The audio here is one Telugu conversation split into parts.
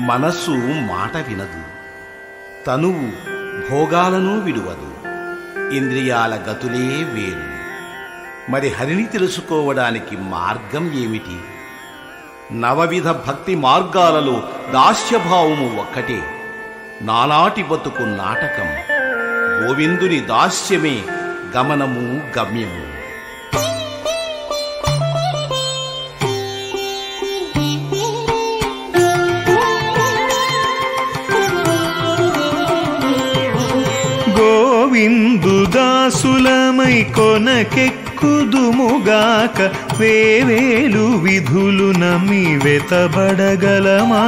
మనస్సు మాట వినదు, తనువు భోగాలను విడువదు, ఇంద్రియాల గతులే వేరు. మరి హరిని తెలుసుకోవడానికి మార్గం ఏమిటి? నవవిధ భక్తి మార్గాలలో దాస్యభావము ఒక్కటే. నానాటి బతుకు నాటకం, గోవిందుని దాస్యమే గమనము గమ్యము. గోవిందు దాసులమై కొనకెక్కుదుముగాక, వేవేలు విధులు నమ్మి వెతబడగలమా?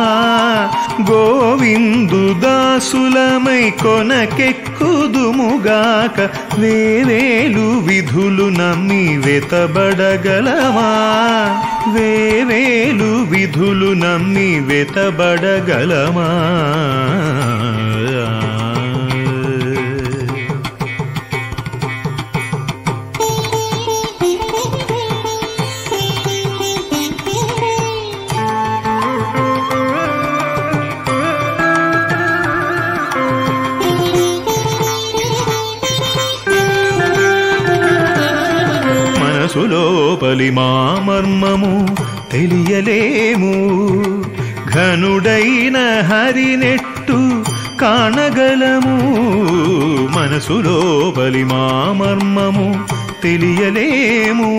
గోవిందు దాసులమై కొనకెక్కుదుముగాక, వేవేలు విధులు నమ్మి వెతబడగలమా? వేవేలు విధులు నమ్మి వెతబడగలమా? మనసులోపలి మా మర్మము తెలియలేము, ఘనుడైన హరినెట్టు కాణగలము. మనసులోపలి మా మర్మము తెలియలేము,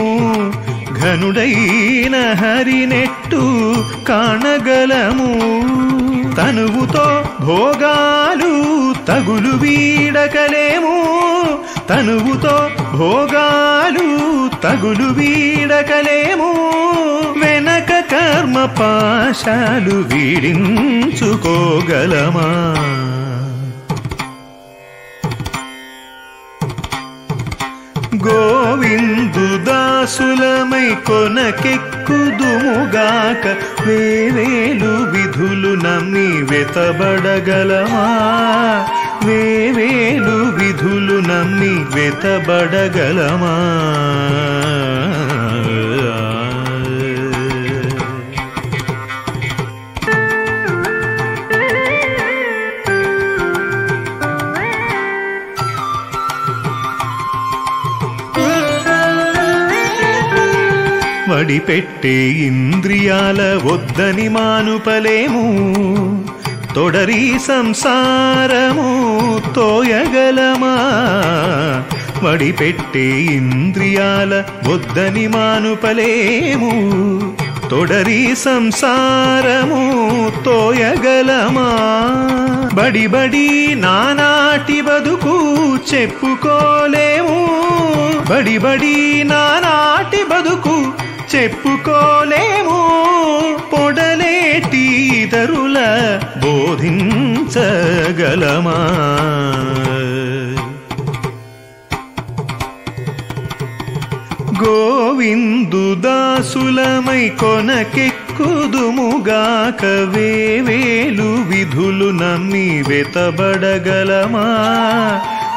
ఘనుడైన హరినెట్టు కాణగలము. తనువుతో భోగాలు తగులు వీడకలేము, తనువుతో భోగాలు తగులు వీడకలేము. వెనక కర్మ పాశాలు వీడించుకోగలమా? గోవిందు దాసులమై కొనకెక్కుదుముగాక, వేవేలు విధులు నమ్మి వెతబడగలమా? వేవేలు విధులు నమ్మి వెతబడగలమా? వడిపెట్టే ఇంద్రియాల వద్దని మానుపలేము, తొడరి సంసారము తోయగలమా? వడిపెట్టే ఇంద్రియాల వద్దని మానుపలేము, తొడరి సంసారము తోయగలమా? బడి బడి నానాటి బతుకు చెప్పుకోలేము, బడి బడి నానాటి బతుకు చెప్పుకోలేము. పొడలేటి ఇతరుల బోధించగలమా? గోవిందు దాసులమై కొనకెక్కుదుముగాక, వేవేలు విధులు నమ్మి వెతబడగలమా?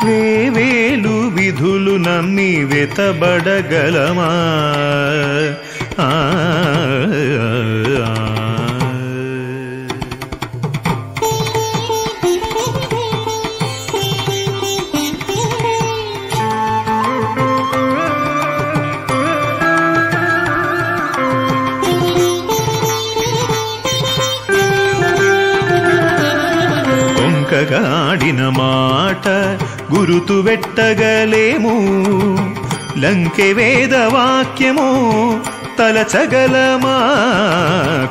వేవేలు విధులు నమ్మి వెతబడగలమా? కొంకగాడిన మాట గురుతు వెట్టగలేము, లంకె వేదవాక్యము తలచగలమా?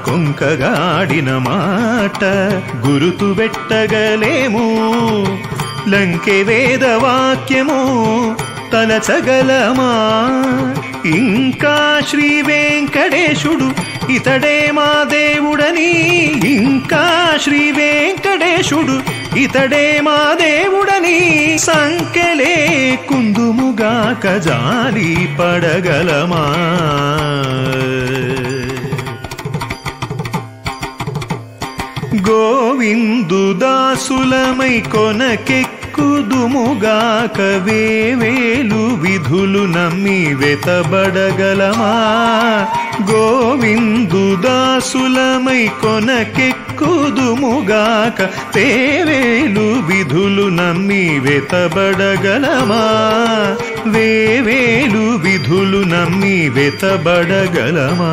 కొంకగాడిన మాట గురుతు వెట్టగలేము, లంకె వేదవాక్యము తలచగలమా? ఇంకా శ్రీ వెంకటేశుడు ఇతడే మా దేవుడని, ఇంకా శ్రీ వెంకటేశుడు ఇతడే మా దేవుడని సంకెలే కుందుముగాక, జాలి పడగలమా? గోవిందు దాసులమై కొనకెక్కు కొనకెక్కుదుముగాక వేవేలు విధులు నమ్మి వెతబడగలమా గోవిందు దాసులమై కొనకెక్కుదుముగాక వేవేలు విధులు నమ్మి వెతబడగలమా వేవేలు విధులు నమ్మి వెతబడగలమా